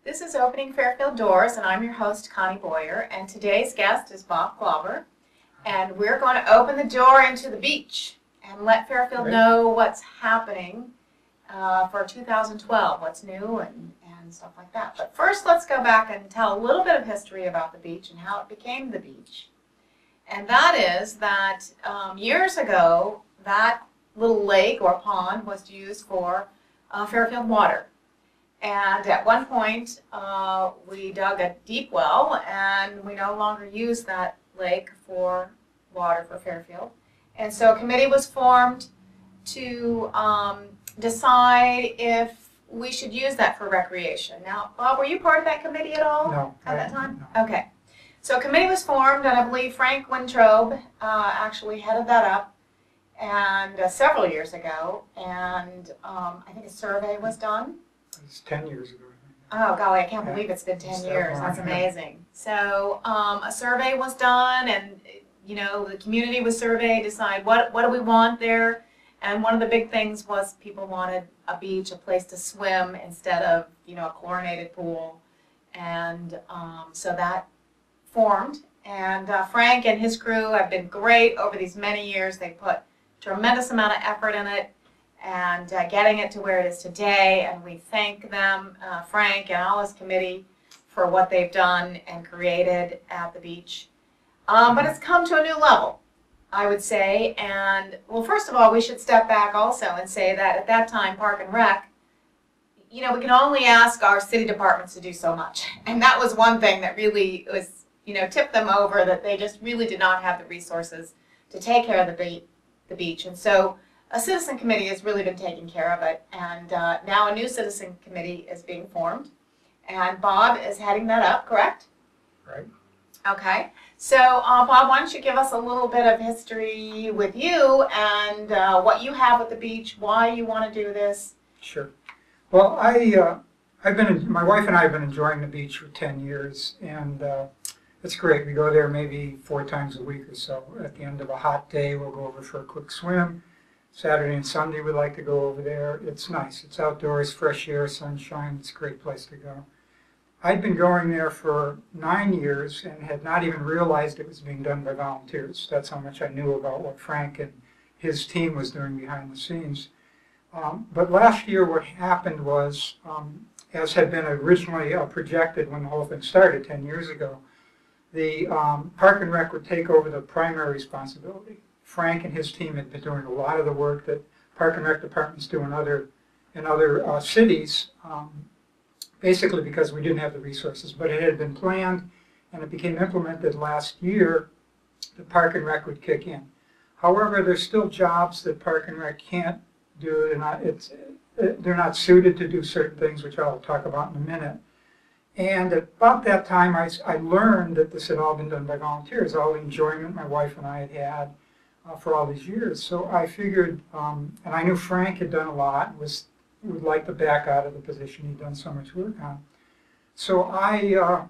This is Opening Fairfield Doors, and I'm your host, Connie Boyer, and today's guest is Bob Glauber, and we're going to open the door into the beach and let Fairfield know what's happening for 2012, what's new and stuff like that. But first, let's go back and tell a little bit of history about the beach and how it became the beach. And that is that years ago, that little lake or pond was used for Fairfield water. And at one point, we dug a deep well, and we no longer use that lake for water for Fairfield. And so a committee was formed to decide if we should use that for recreation. Now, Bob, were you part of that committee at all at that time? No. Okay. So a committee was formed, and I believe Frank Wintrobe actually headed that up, and several years ago. And I think a survey was done. It's 10 years ago. Oh, golly, I can't believe it's been 10 years. That's amazing. So a survey was done, and the community was surveyed, decide what do we want there. And one of the big things was people wanted a beach, a place to swim instead of a chlorinated pool. And so that formed. And Frank and his crew have been great over these many years. They put a tremendous amount of effort in it and getting it to where it is today. And we thank them, Frank and all his committee, for what they've done and created at the beach. But it's come to a new level, I would say. And, well, first of all, we should step back also and say that at that time, Park and Rec, we can only ask our city departments to do so much. And that was one thing that really was, tipped them over, that they just really did not have the resources to take care of the beach. And so a citizen committee has really been taking care of it. And now a new citizen committee is being formed. And Bob is heading that up, correct? Right. Okay. So, Bob, why don't you give us a little bit of history with you and what you have at the beach, why you want to do this? Sure. Well, my wife and I have been enjoying the beach for 10 years, and it's great. We go there maybe 4 times a week or so. At the end of a hot day, we'll go over for a quick swim. Saturday and Sunday, we like to go over there. It's nice. It's outdoors, fresh air, sunshine. It's a great place to go. I'd been going there for 9 years and had not even realized it was being done by volunteers. That's how much I knew about what Frank and his team was doing behind the scenes. But last year what happened was, as had been originally projected when the whole thing started 10 years ago, the Park and Rec would take over the primary responsibility. Frank and his team had been doing a lot of the work that Park and Rec departments do in other cities, basically because we didn't have the resources. But it had been planned, and it became implemented last year. The Park and Rec would kick in. However, there's still jobs that Park and Rec can't do. They're not suited to do certain things, which I'll talk about in a minute. And at about that time, I learned that this had all been done by volunteers, all the enjoyment my wife and I had had for all these years. So I figured, and I knew Frank had done a lot, and would like to back out of the position he'd done so much work on. So I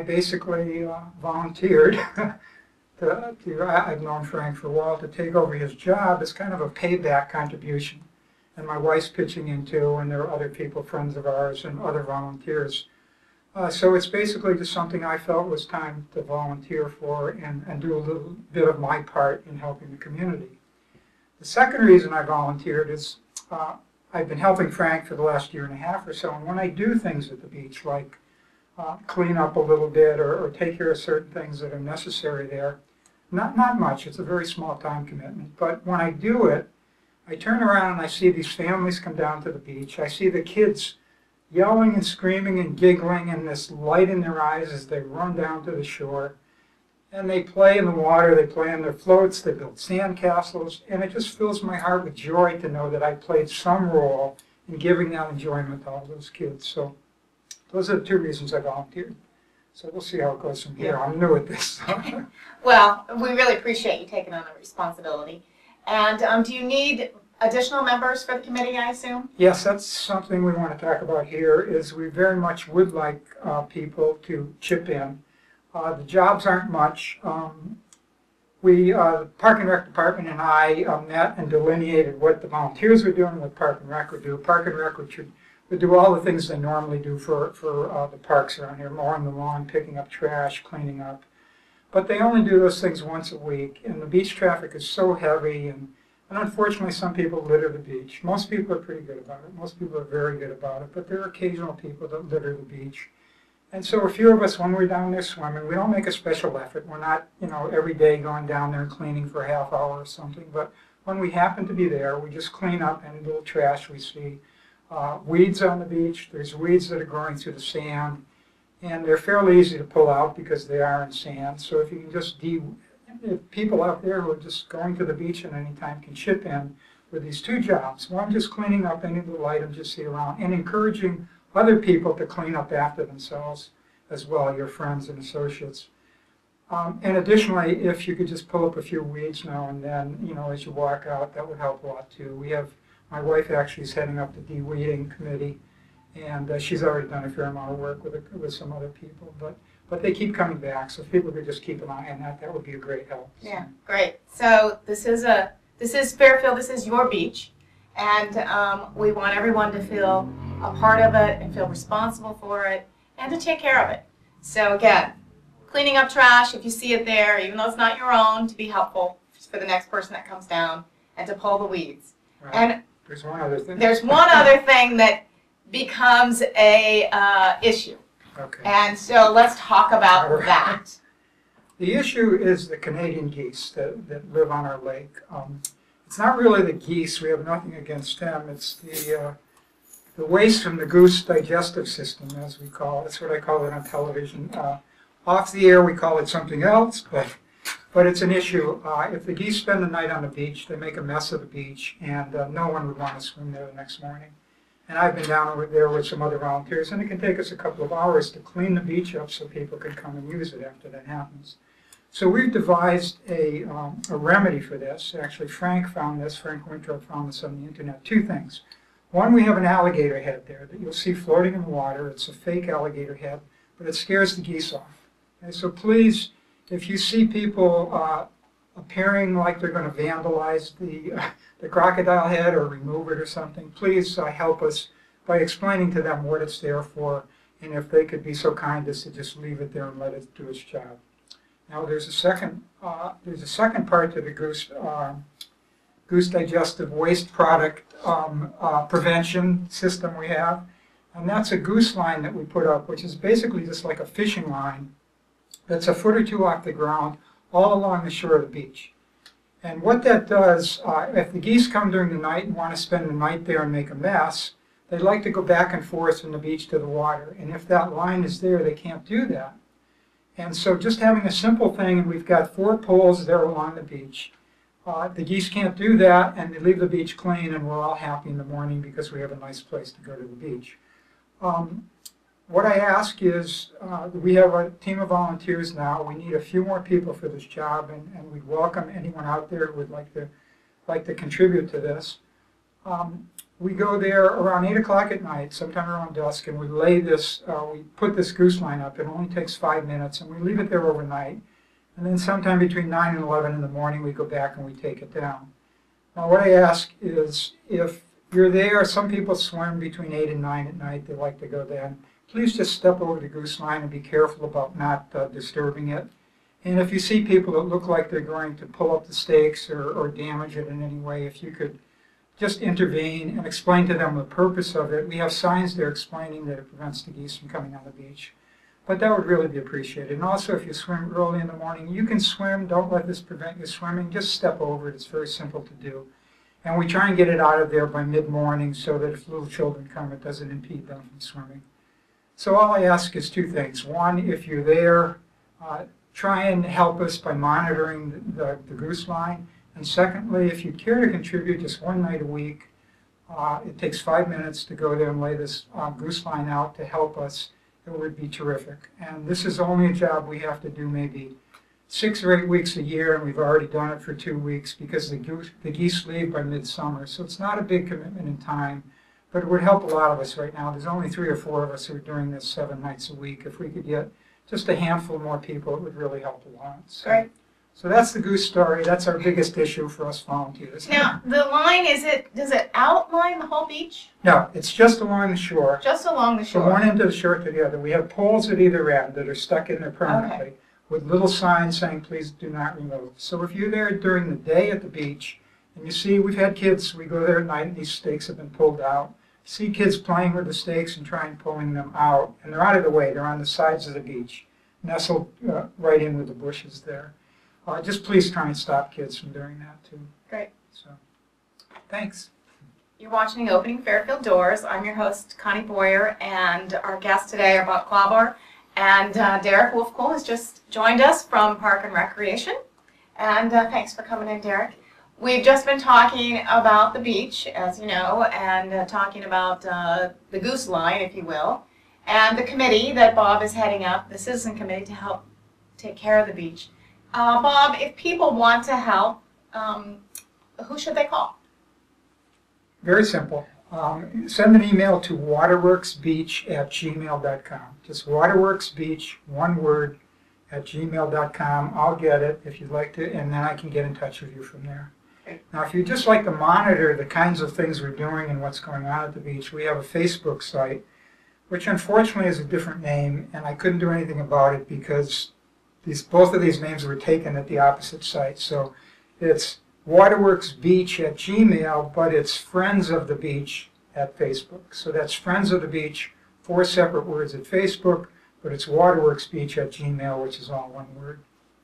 basically volunteered I've known Frank for a while, to take over his job as kind of a payback contribution. And my wife's pitching in too, and there are other people, friends of ours, and other volunteers. So it's basically just something I felt was time to volunteer for and do a little bit of my part in helping the community. The second reason I volunteered is I've been helping Frank for the last year and a half or so, and when I do things at the beach, like clean up a little bit or take care of certain things that are necessary there, not much, it's a very small time commitment, but when I do it, I turn around and I see these families come down to the beach. I see the kids yelling and screaming and giggling and this light in their eyes as they run down to the shore. And they play in the water, they play on their floats, they build sand castles, and it just fills my heart with joy to know that I played some role in giving that enjoyment to all those kids. So those are the 2 reasons I volunteered. So we'll see how it goes from here. I'm new at this. Well, we really appreciate you taking on the responsibility. And do you need additional members for the committee, I assume? Yes, that's something we want to talk about here, is we very much would like people to chip in. The jobs aren't much. The Park and Rec Department and I met and delineated what the volunteers were doing, what Park and Rec would do. Park and Rec would do all the things they normally do for the parks around here, mowing the lawn, picking up trash, cleaning up. But they only do those things once a week, and the beach traffic is so heavy, and unfortunately some people litter the beach. Most people are pretty good about it. Most people are very good about it, but there are occasional people that litter the beach. And so a few of us, when we're down there swimming, we don't make a special effort. We're not, every day going down there and cleaning for a half hour or something, but when we happen to be there, we just clean up any little trash we see. Weeds on the beach, there's weeds that are growing through the sand, and they're fairly easy to pull out because they are in sand. So if you can just if people out there who are just going to the beach at any time can chip in with these two jobs. One, just cleaning up any little items you see around, and encouraging other people to clean up after themselves as well, your friends and associates. And additionally, if you could just pull up a few weeds now and then, as you walk out, that would help a lot too. My wife actually is heading up the de-weeding committee, and she's already done a fair amount of work with some other people. But they keep coming back, so if people could just keep an eye on that, that would be a great help. Yeah, great. So this is Fairfield. This is your beach, and we want everyone to feel a part of it and feel responsible for it and to take care of it. So again, cleaning up trash if you see it there, even though it's not your own, to be helpful for the next person that comes down, and to pull the weeds. Right. And there's one other thing. There's one other thing that becomes a issue. Okay. And so let's talk about that. The issue is the Canadian geese that live on our lake. It's not really the geese. We have nothing against them. It's the waste from the goose digestive system, as we call it. That's what I call it on television. Off the air, we call it something else, but it's an issue. If the geese spend the night on the beach, they make a mess of the beach, and no one would want to swim there the next morning. And I've been down over there with some other volunteers, and it can take us a couple of hours to clean the beach up so people can come and use it after that happens. So we've devised a remedy for this. Actually, Frank Winthrop found this on the internet. Two things. One, we have an alligator head there that you'll see floating in the water. It's a fake alligator head, but it scares the geese off. Okay, so please, if you see people appearing like they're going to vandalize the crocodile head or remove it or something, please help us by explaining to them what it's there for, and if they could be so kind as to just leave it there and let it do its job. Now there's a second part to the goose digestive waste product prevention system we have, and that's a goose line that we put up, which is basically just like a fishing line that's a foot or two off the ground all along the shore of the beach. And what that does, if the geese come during the night and want to spend the night there and make a mess, they like to go back and forth from the beach to the water. And if that line is there, they can't do that. And so just having a simple thing, and we've got 4 poles there along the beach. The geese can't do that, and they leave the beach clean, and we're all happy in the morning because we have a nice place to go to the beach. What I ask is, we have a team of volunteers now. We need a few more people for this job, and we'd welcome anyone out there who would like to contribute to this. We go there around 8 o'clock at night, sometime around dusk, and we we put this goose line up. It only takes 5 minutes, and we leave it there overnight. And then sometime between 9 and 11 in the morning, we go back and we take it down. Now, what I ask is, if you're there, some people swim between 8 and 9 at night. They like to go then. Please just step over the goose line and be careful about not disturbing it. And if you see people that look like they're going to pull up the stakes or damage it in any way, if you could just intervene and explain to them the purpose of it. We have signs there explaining that it prevents the geese from coming on the beach. But that would really be appreciated. And also, if you swim early in the morning, you can swim. Don't let this prevent you swimming. Just step over it. It's very simple to do. And we try and get it out of there by mid-morning so that if little children come, it doesn't impede them from swimming. So all I ask is 2 things. One, if you're there, try and help us by monitoring the goose line. And secondly, if you care to contribute just 1 night a week, it takes 5 minutes to go there and lay this goose line out to help us. It would be terrific. And this is only a job we have to do maybe 6 or 8 weeks a year, and we've already done it for 2 weeks because the geese leave by midsummer. So it's not a big commitment in time, but it would help a lot of us right now. There's only 3 or 4 of us who are doing this 7 nights a week. If we could get just a handful more people, it would really help a lot. So, Great. So that's the goose story. That's our biggest issue for us volunteers. Now, the line, does it outline the whole beach? No, it's just along the shore. Just along the From shore? one end of the shore to the other. We have poles at either end that are stuck in there permanently with little signs saying, please do not remove. So if you're there during the day at the beach, and you see, we've had kids, we go there at night and these stakes have been pulled out. See kids playing with the stakes and trying pulling them out, and they're out of the way. They're on the sides of the beach, nestled right in with the bushes there. Just please try and stop kids from doing that too. Great. So, thanks. You're watching Opening Fairfield Doors. I'm your host, Connie Boyer, and our guests today are Bob Clawbar and Derek Wolfcool has just joined us from Park and Recreation. And thanks for coming in, Derek. We've just been talking about the beach, as you know, and talking about the goose line, if you will, and the committee that Bob is heading up, the citizen committee, to help take care of the beach. Bob, if people want to help, who should they call? Very simple. Send an email to waterworksbeach@gmail.com. Just waterworksbeach, one word, @gmail.com. I'll get it if you'd like to, and then I can get in touch with you from there. Okay. Now, if you'd just like to monitor the kinds of things we're doing and what's going on at the beach, we have a Facebook site, which unfortunately is a different name, and I couldn't do anything about it because both of these names were taken at the opposite site. So it's waterworksbeach@gmail, but it's Friends of the Beach at Facebook. So that's Friends of the Beach, 4 separate words at Facebook, but it's waterworksbeach@gmail, which is all one word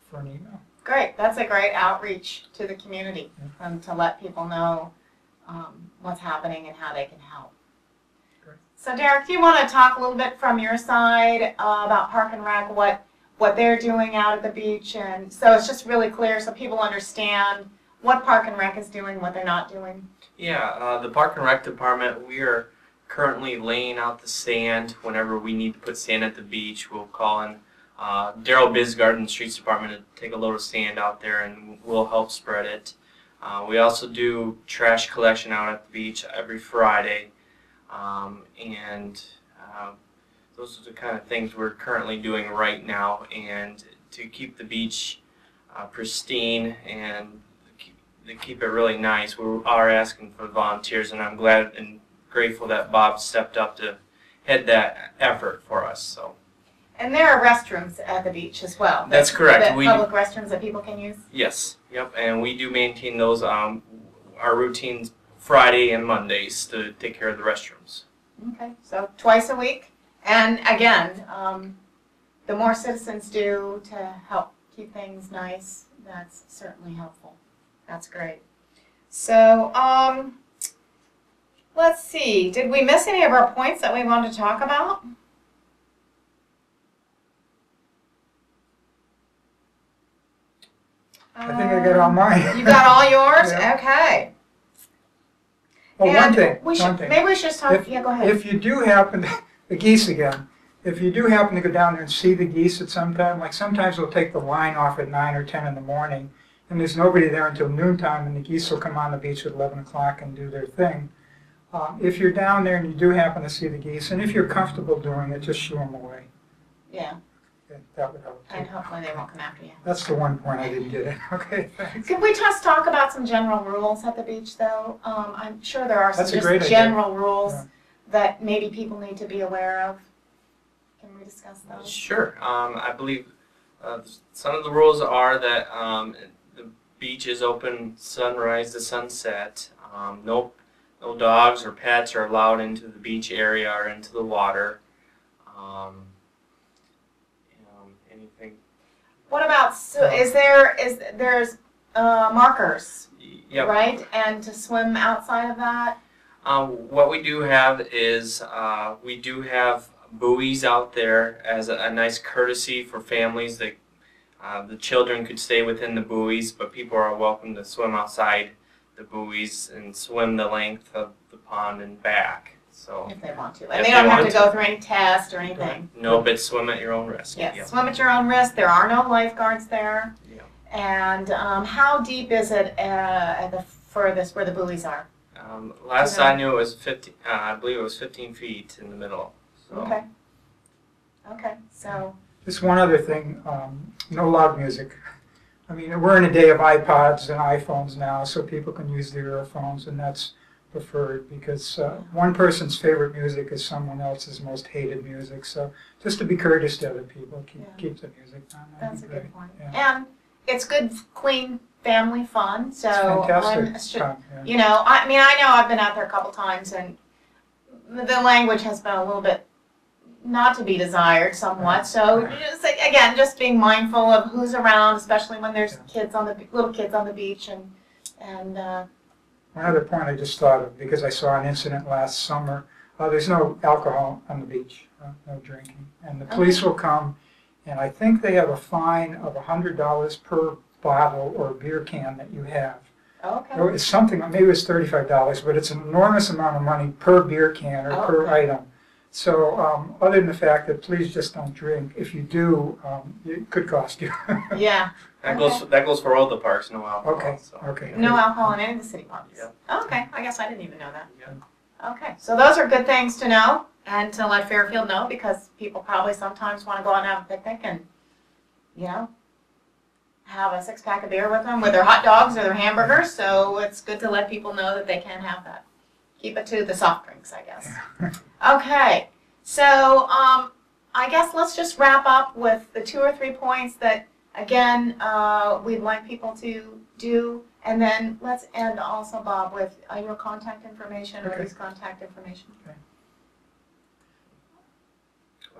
for an email. Great. That's a great outreach to the community to let people know what's happening and how they can help. Great. So Derek, do you want to talk a little bit from your side about Park and Rec, what they're doing out at the beach, and so it's just really clear so people understand what Park and Rec is doing, what they're not doing? Yeah, the Park and Rec department, we are currently laying out the sand. Whenever we need to put sand at the beach, we'll call in Daryl Bisgard in the Streets Department to take a load of sand out there, and we'll help spread it. We also do trash collection out at the beach every Friday, and those are the kind of things we're currently doing right now, and to keep the beach pristine and keep it really nice, we are asking for volunteers, and I'm glad and grateful that Bob stepped up to head that effort for us. So. And there are restrooms at the beach as well. That's correct. Public restrooms that people can use? Yes, yep, and we do maintain those, our routines Friday and Mondays to take care of the restrooms. Okay, so twice a week. And again, the more citizens do to help keep things nice, that's certainly helpful. That's great. So, let's see. Did we miss any of our points that we wanted to talk about? I think I got all mine. You got all yours? Yeah. Okay. Oh, And one thing. maybe we should just talk. Yeah, go ahead. If you do happen, the geese again, if you do happen to go down there and see the geese at some time, like sometimes we'll take the line off at 9 or 10 in the morning, and there's nobody there until noontime, and the geese will come on the beach at 11 o'clock and do their thing. If you're down there and you do happen to see the geese, and if you're comfortable doing it, just shoo them away. Yeah. That would help too. And hopefully they won't come after you. That's the one point I didn't get in. Okay, thanks. Could we just talk about some general rules at the beach, though? I'm sure there are some That's a great just idea. general rules Yeah. that maybe people need to be aware of. Can we discuss those? Sure. I believe some of the rules are that the beach is open sunrise to sunset. No dogs or pets are allowed into the beach area or into the water. Anything? What about there's markers, Yep. right? And to swim outside of that? What we do have is we do have buoys out there as a nice courtesy for families that the children could stay within the buoys, but people are welcome to swim outside the buoys and swim the length of the pond and back. So If they want to. If And they they don't have want to go to. through any test or anything. no, but swim at your own risk. Yes, Yep. swim at your own risk. There are no lifeguards there. Yep. And how deep is it at the furthest where the buoys are? Last I knew it was 15. I believe it was 15 feet in the middle. So. Okay. Okay. So. Just one other thing, no loud music. I mean, we're in a day of iPods and iPhones now, so people can use their earphones, and that's preferred because one person's favorite music is someone else's most hated music. So just to be courteous to other people, keep the music on. That's a good point. Yeah. And it's good, clean family fun. So It's fantastic fun, yeah. you know, I mean, I know I've been out there a couple times, and the language has been a little bit not to be desired somewhat. So just, again, just being mindful of who's around, especially when there's little kids on the beach, and One other point I just thought of, because I saw an incident last summer, there's no alcohol on the beach, no drinking. And the police will come, and I think they have a fine of $100 per bottle or beer can that you have. Okay. It's something, maybe it's $35, but it's an enormous amount of money per beer can or per item. So other than the fact that please just don't drink, if you do, it could cost you. Yeah. That goes for all the parks, no alcohol. Okay, so. okay. No alcohol in any of the city parks. Yeah. Okay, I guess I didn't even know that. Yeah. Okay, so those are good things to know and to let Fairfield know, because people probably sometimes want to go out and have a picnic and, you know, have a 6-pack of beer with them, with their hot dogs or their hamburgers. So it's good to let people know that they can have that. Keep it to the soft drinks, I guess. Okay, so I guess let's just wrap up with the 2 or 3 points that, again, we'd like people to do, and then let's end also, Bob, with your contact information or his contact information. Okay.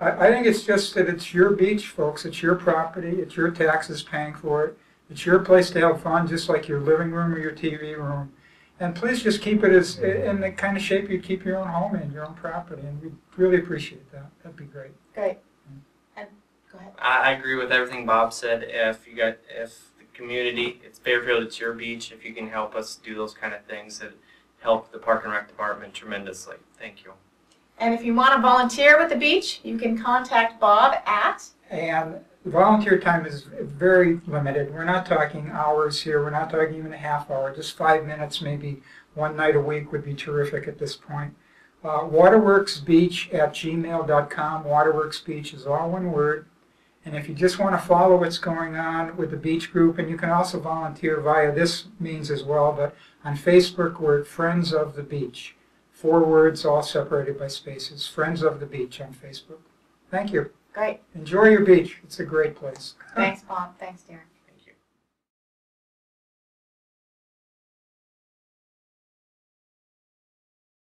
I think it's just that it's your beach, folks. It's your property. It's your taxes paying for it. It's your place to have fun, just like your living room or your TV room. And please just keep it as in the kind of shape you'd keep your own home in, your own property. And we'd really appreciate that. That'd be great. Great. And go ahead. I agree with everything Bob said. If the community, it's Fairfield, it's your beach. If you can help us do those kind of things that help the Park and Rec Department tremendously. Thank you. And if you want to volunteer with the beach, you can contact Bob at. And the volunteer time is very limited. We're not talking hours here. We're not talking even a half hour. Just 5 minutes, maybe one night a week would be terrific at this point. Waterworksbeach@gmail.com. Waterworks Beach is all one word. And if you just want to follow what's going on with the beach group, and you can also volunteer via this means as well, but on Facebook we're at Friends of the Beach. 4 words all separated by spaces. Friends of the Beach on Facebook. Thank you. Great. Enjoy your beach. It's a great place. Thanks, Bob. Thanks, dear.